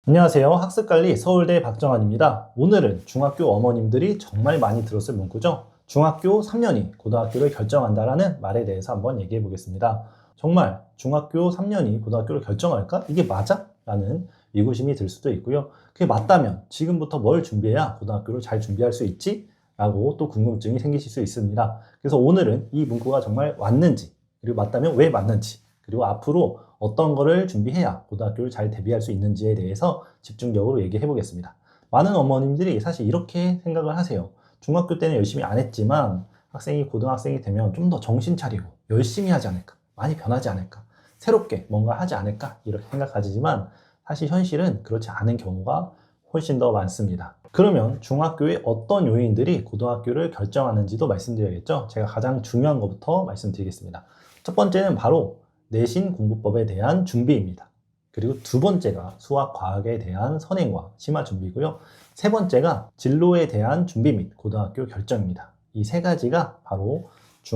안녕하세요. 학습관리 서울대 박정환입니다. 오늘은 중학교 어머님들이 정말 많이 들었을 문구죠. 중학교 3년이 고등학교를 결정한다라는 말에 대해서 한번 얘기해 보겠습니다. 정말 중학교 3년이 고등학교를 결정할까? 이게 맞아? 라는 의구심이 들 수도 있고요. 그게 맞다면 지금부터 뭘 준비해야 고등학교를 잘 준비할 수 있지? 라고 또 궁금증이 생기실 수 있습니다. 그래서 오늘은 이 문구가 정말 맞는지, 그리고 맞다면 왜 맞는지, 그리고 앞으로 어떤 거를 준비해야 고등학교를 잘 대비할 수 있는지에 대해서 집중적으로 얘기해 보겠습니다. 많은 어머님들이 사실 이렇게 생각을 하세요. 중학교 때는 열심히 안 했지만 학생이 고등학생이 되면 좀 더 정신 차리고 열심히 하지 않을까, 많이 변하지 않을까, 새롭게 뭔가 하지 않을까 이렇게 생각하시지만 사실 현실은 그렇지 않은 경우가 훨씬 더 많습니다. 그러면 중학교의 어떤 요인들이 고등학교를 결정하는지도 말씀드려야겠죠. 제가 가장 중요한 것부터 말씀드리겠습니다. 첫 번째는 바로 내신 공부법에 대한 준비입니다. 그리고 두 번째가 수학, 과학에 대한 선행과 심화 준비고요. 세 번째가 진로에 대한 준비 및 고등학교 결정입니다. 이 세 가지가 바로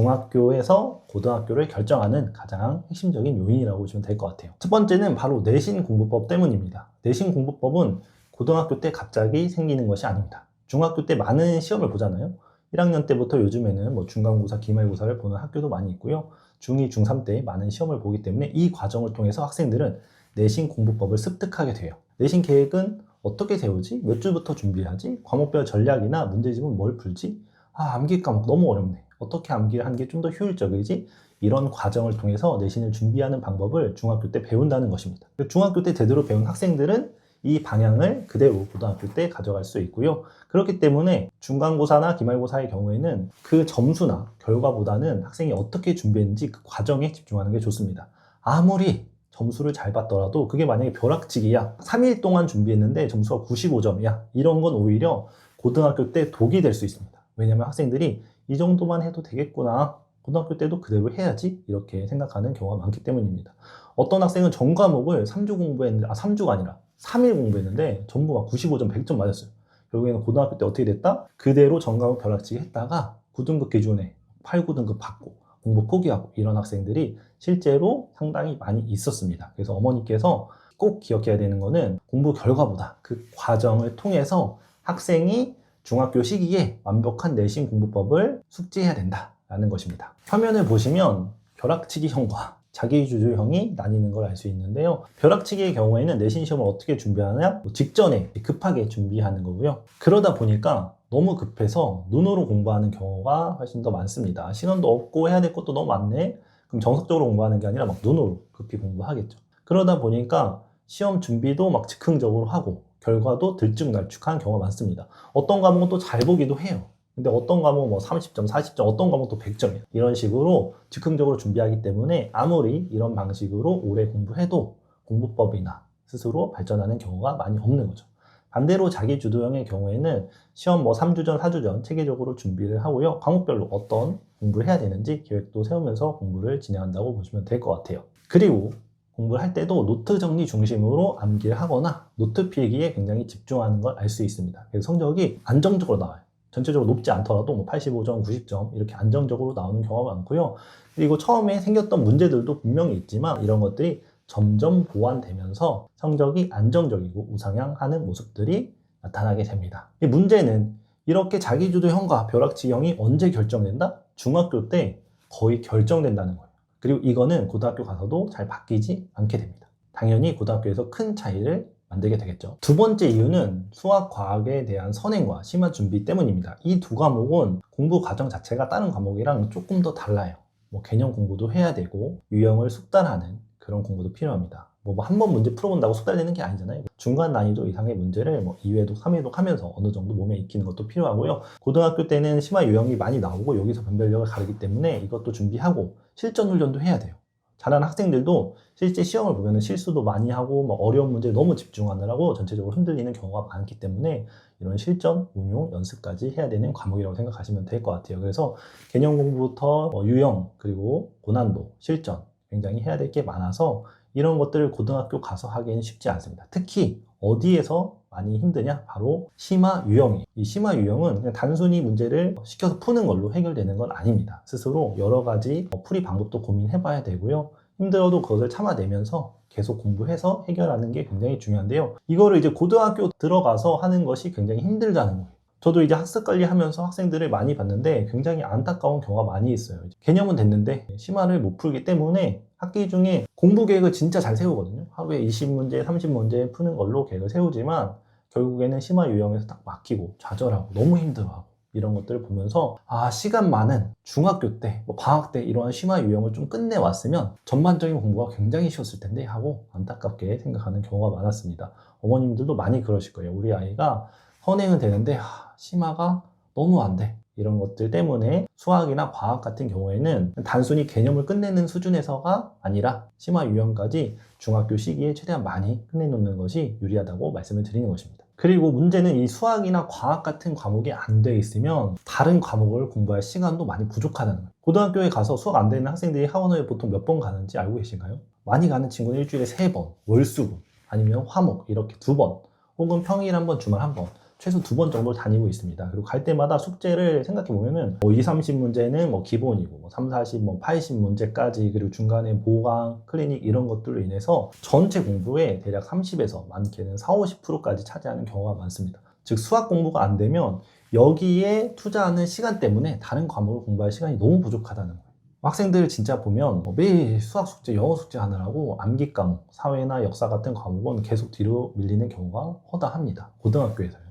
중학교에서 고등학교를 결정하는 가장 핵심적인 요인이라고 보시면 될 것 같아요. 첫 번째는 바로 내신 공부법 때문입니다. 내신 공부법은 고등학교 때 갑자기 생기는 것이 아닙니다. 중학교 때 많은 시험을 보잖아요. 1학년 때부터 요즘에는 뭐 중간고사, 기말고사를 보는 학교도 많이 있고요. 중2, 중3 때 많은 시험을 보기 때문에 이 과정을 통해서 학생들은 내신 공부법을 습득하게 돼요. 내신 계획은 어떻게 세우지? 몇 주부터 준비하지? 과목별 전략이나 문제집은 뭘 풀지? 암기 과목 너무 어렵네. 어떻게 암기를 하는 게 좀 더 효율적이지? 이런 과정을 통해서 내신을 준비하는 방법을 중학교 때 배운다는 것입니다. 중학교 때 제대로 배운 학생들은 이 방향을 그대로 고등학교 때 가져갈 수 있고요. 그렇기 때문에 중간고사나 기말고사의 경우에는 그 점수나 결과보다는 학생이 어떻게 준비했는지 그 과정에 집중하는 게 좋습니다. 아무리 점수를 잘 받더라도 그게 만약에 벼락치기야, 3일 동안 준비했는데 점수가 95점이야, 이런 건 오히려 고등학교 때 독이 될 수 있습니다. 왜냐하면 학생들이 이 정도만 해도 되겠구나, 고등학교 때도 그대로 해야지, 이렇게 생각하는 경우가 많기 때문입니다. 어떤 학생은 전 과목을 3주 공부했는데, 3주가 아니라 3일 공부했는데 전부 막 95점, 100점 맞았어요. 결국에는 고등학교 때 어떻게 됐다? 그대로 전 과목 벼락치기 했다가 9등급 기준에 8, 9등급 받고 공부 포기하고 이런 학생들이 실제로 상당히 많이 있었습니다. 그래서 어머니께서 꼭 기억해야 되는 거는 공부 결과보다 그 과정을 통해서 학생이 중학교 시기에 완벽한 내신 공부법을 숙지해야 된다라는 것입니다. 화면을 보시면 벼락치기형과 자기주도형이 나뉘는 걸 알 수 있는데요. 벼락치기의 경우에는 내신 시험을 어떻게 준비하냐? 직전에 급하게 준비하는 거고요. 그러다 보니까 너무 급해서 눈으로 공부하는 경우가 훨씬 더 많습니다. 시간도 없고 해야 될 것도 너무 많네? 그럼 정석적으로 공부하는 게 아니라 막 눈으로 급히 공부하겠죠. 그러다 보니까 시험 준비도 막 즉흥적으로 하고 결과도 들쭉날쭉한 경우가 많습니다. 어떤 과목은 또 잘 보기도 해요. 근데 어떤 과목은 뭐 30점, 40점, 어떤 과목도 100점이에요. 이런 식으로 즉흥적으로 준비하기 때문에 아무리 이런 방식으로 오래 공부해도 공부법이나 스스로 발전하는 경우가 많이 없는 거죠. 반대로 자기주도형의 경우에는 시험 뭐 3주 전, 4주 전 체계적으로 준비를 하고요. 과목별로 어떤 공부를 해야 되는지 계획도 세우면서 공부를 진행한다고 보시면 될 것 같아요. 그리고 공부를 할 때도 노트 정리 중심으로 암기를 하거나 노트 필기에 굉장히 집중하는 걸 알 수 있습니다. 그래서 성적이 안정적으로 나와요. 전체적으로 높지 않더라도 뭐 85점, 90점 이렇게 안정적으로 나오는 경우가 많고요. 그리고 처음에 생겼던 문제들도 분명히 있지만 이런 것들이 점점 보완되면서 성적이 안정적이고 우상향하는 모습들이 나타나게 됩니다. 이 문제는 이렇게 자기주도형과 벼락치기형이 언제 결정된다? 중학교 때 거의 결정된다는 거예요. 그리고 이거는 고등학교 가서도 잘 바뀌지 않게 됩니다. 당연히 고등학교에서 큰 차이를 만들게 되겠죠. 두 번째 이유는 수학, 과학에 대한 선행과 심화 준비 때문입니다. 이 두 과목은 공부 과정 자체가 다른 과목이랑 조금 더 달라요. 뭐 개념 공부도 해야 되고 유형을 숙달하는 그런 공부도 필요합니다. 뭐 한 번 문제 풀어본다고 숙달되는 게 아니잖아요. 중간 난이도 이상의 문제를 뭐 2회독, 3회독 하면서 어느 정도 몸에 익히는 것도 필요하고요. 고등학교 때는 심화 유형이 많이 나오고 여기서 변별력을 가르기 때문에 이것도 준비하고 실전 훈련도 해야 돼요. 잘하는 학생들도 실제 시험을 보면 실수도 많이 하고 뭐 어려운 문제에 너무 집중하느라고 전체적으로 흔들리는 경우가 많기 때문에 이런 실전, 운용, 연습까지 해야 되는 과목이라고 생각하시면 될 것 같아요. 그래서 개념 공부부터 유형, 그리고 고난도, 실전 굉장히 해야 될 게 많아서 이런 것들을 고등학교 가서 하기는 쉽지 않습니다. 특히 어디에서 많이 힘드냐? 바로 심화 유형이에요. 이 심화 유형은 그냥 단순히 문제를 시켜서 푸는 걸로 해결되는 건 아닙니다. 스스로 여러 가지 풀이 방법도 고민해 봐야 되고요. 힘들어도 그것을 참아내면서 계속 공부해서 해결하는 게 굉장히 중요한데요. 이거를 이제 고등학교 들어가서 하는 것이 굉장히 힘들다는 거예요. 저도 이제 학습 관리하면서 학생들을 많이 봤는데 굉장히 안타까운 경우가 많이 있어요. 개념은 됐는데 심화를 못 풀기 때문에 학기 중에 공부 계획을 진짜 잘 세우거든요. 하루에 20문제, 30문제 푸는 걸로 계획을 세우지만 결국에는 심화 유형에서 딱 막히고 좌절하고 너무 힘들어하고 이런 것들을 보면서 시간 많은 중학교 때, 방학 때 이러한 심화 유형을 좀 끝내왔으면 전반적인 공부가 굉장히 쉬웠을 텐데 하고 안타깝게 생각하는 경우가 많았습니다. 어머님들도 많이 그러실 거예요. 우리 아이가 선행은 되는데 심화가 너무 안 돼. 이런 것들 때문에 수학이나 과학 같은 경우에는 단순히 개념을 끝내는 수준에서가 아니라 심화 유형까지 중학교 시기에 최대한 많이 끝내놓는 것이 유리하다고 말씀을 드리는 것입니다. 그리고 문제는 이 수학이나 과학 같은 과목이 안 돼 있으면 다른 과목을 공부할 시간도 많이 부족하다는 거예요. 고등학교에 가서 수학 안 되는 학생들이 학원을 보통 몇 번 가는지 알고 계신가요? 많이 가는 친구는 일주일에 3번, 월수금, 아니면 화목 이렇게 2번, 혹은 평일 1번, 주말 1번 최소 2번 정도 다니고 있습니다. 그리고 갈 때마다 숙제를 생각해 보면은 2, 30문제는 기본이고 3, 40, 80문제까지 그리고 중간에 보강, 클리닉 이런 것들로 인해서 전체 공부에 대략 30에서 많게는 40, 50%까지 차지하는 경우가 많습니다. 즉 수학 공부가 안 되면 여기에 투자하는 시간 때문에 다른 과목을 공부할 시간이 너무 부족하다는 거예요. 학생들 진짜 보면 매일 수학 숙제, 영어 숙제 하느라고 암기 과목, 사회나 역사 같은 과목은 계속 뒤로 밀리는 경우가 허다합니다. 고등학교에서요.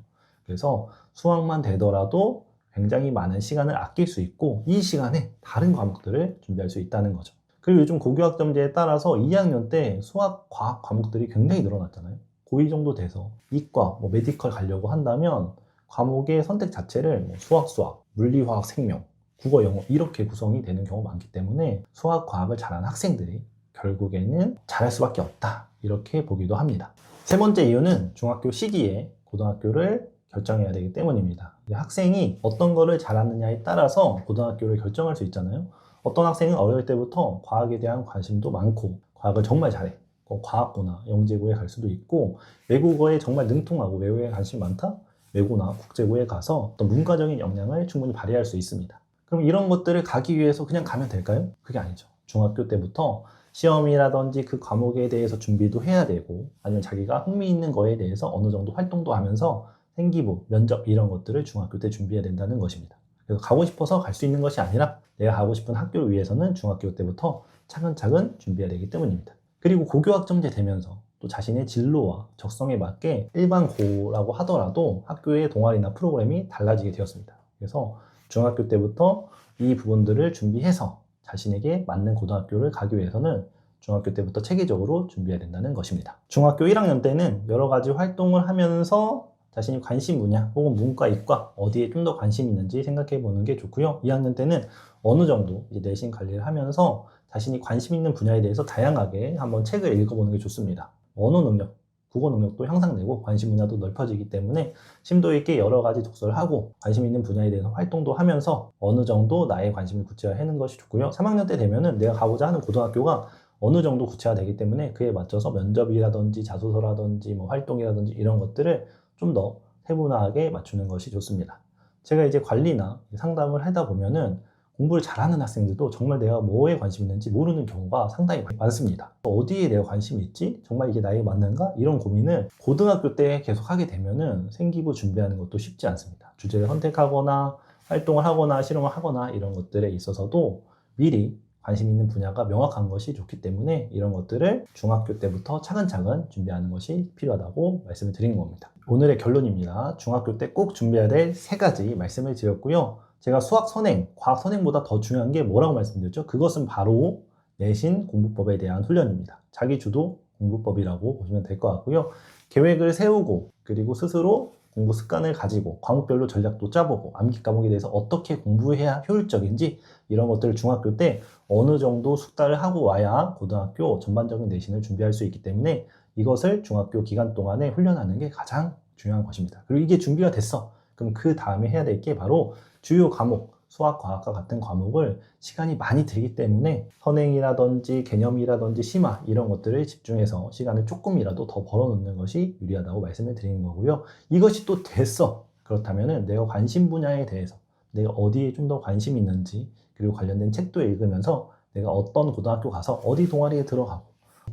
그래서 수학만 되더라도 굉장히 많은 시간을 아낄 수 있고 이 시간에 다른 과목들을 준비할 수 있다는 거죠. 그리고 요즘 고교학점제에 따라서 2학년 때 수학, 과학 과목들이 굉장히 늘어났잖아요. 고2 정도 돼서 이과, 메디컬 가려고 한다면 과목의 선택 자체를 수학, 물리, 화학, 생명, 국어, 영어 이렇게 구성이 되는 경우가 많기 때문에 수학, 과학을 잘하는 학생들이 결국에는 잘할 수밖에 없다 이렇게 보기도 합니다. 세 번째 이유는 중학교 시기에 고등학교를 결정해야 되기 때문입니다. 학생이 어떤 거를 잘하느냐에 따라서 고등학교를 결정할 수 있잖아요. 어떤 학생은 어릴 때부터 과학에 대한 관심도 많고 과학을 정말 잘해. 과학고나 영재고에 갈 수도 있고 외국어에 정말 능통하고 외국에 관심이 많다? 외고나 국제고에 가서 어떤 문과적인 역량을 충분히 발휘할 수 있습니다. 그럼 이런 것들을 가기 위해서 그냥 가면 될까요? 그게 아니죠. 중학교 때부터 시험이라든지 그 과목에 대해서 준비도 해야 되고 아니면 자기가 흥미 있는 거에 대해서 어느 정도 활동도 하면서 생기부, 면접 이런 것들을 중학교 때 준비해야 된다는 것입니다. 그래서 가고 싶어서 갈 수 있는 것이 아니라 내가 가고 싶은 학교를 위해서는 중학교 때부터 차근차근 준비해야 되기 때문입니다. 그리고 고교학점제 되면서 또 자신의 진로와 적성에 맞게 일반 고라고 하더라도 학교의 동아리나 프로그램이 달라지게 되었습니다. 그래서 중학교 때부터 이 부분들을 준비해서 자신에게 맞는 고등학교를 가기 위해서는 중학교 때부터 체계적으로 준비해야 된다는 것입니다. 중학교 1학년 때는 여러 가지 활동을 하면서 자신이 관심 분야 혹은 문과, 이과 어디에 좀 더 관심이 있는지 생각해 보는 게 좋고요. 2학년 때는 어느 정도 이제 내신 관리를 하면서 자신이 관심 있는 분야에 대해서 다양하게 한번 책을 읽어보는 게 좋습니다. 언어 능력, 국어 능력도 향상되고 관심 분야도 넓혀지기 때문에 심도 있게 여러 가지 독서를 하고 관심 있는 분야에 대해서 활동도 하면서 어느 정도 나의 관심을 구체화하는 것이 좋고요. 3학년 때 되면은 내가 가고자 하는 고등학교가 어느 정도 구체화되기 때문에 그에 맞춰서 면접이라든지 자소서라든지 활동이라든지 이런 것들을 좀 더 세분화하게 맞추는 것이 좋습니다. 제가 이제 관리나 상담을 하다 보면은 공부를 잘하는 학생들도 정말 내가 뭐에 관심이 있는지 모르는 경우가 상당히 많습니다. 어디에 내가 관심이 있지? 정말 이게 나에게 맞는가? 이런 고민을 고등학교 때 계속 하게 되면은 생기부 준비하는 것도 쉽지 않습니다. 주제를 선택하거나 활동을 하거나 실험을 하거나 이런 것들에 있어서도 미리 관심 있는 분야가 명확한 것이 좋기 때문에 이런 것들을 중학교 때부터 차근차근 준비하는 것이 필요하다고 말씀을 드리는 겁니다. 오늘의 결론입니다. 중학교 때 꼭 준비해야 될 3가지 말씀을 드렸고요. 제가 수학 선행, 과학 선행보다 더 중요한 게 뭐라고 말씀드렸죠? 그것은 바로 내신 공부법에 대한 훈련입니다. 자기 주도 공부법이라고 보시면 될 것 같고요. 계획을 세우고 그리고 스스로 공부 습관을 가지고 과목별로 전략도 짜보고 암기 과목에 대해서 어떻게 공부해야 효율적인지 이런 것들을 중학교 때 어느 정도 숙달을 하고 와야 고등학교 전반적인 내신을 준비할 수 있기 때문에 이것을 중학교 기간 동안에 훈련하는 게 가장 중요한 것입니다. 그리고 이게 준비가 됐어. 그럼 그 다음에 해야 될 게 바로 주요 과목, 수학, 과학과 같은 과목을 시간이 많이 들기 때문에 선행이라든지 개념이라든지 심화 이런 것들을 집중해서 시간을 조금이라도 더 벌어놓는 것이 유리하다고 말씀을 드리는 거고요. 이것이 또 됐어. 그렇다면 내가 관심 분야에 대해서 내가 어디에 좀 더 관심이 있는지 그리고 관련된 책도 읽으면서 내가 어떤 고등학교 가서 어디 동아리에 들어가고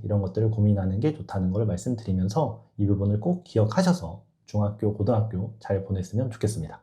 이런 것들을 고민하는 게 좋다는 걸 말씀드리면서 이 부분을 꼭 기억하셔서 중학교, 고등학교 잘 보냈으면 좋겠습니다.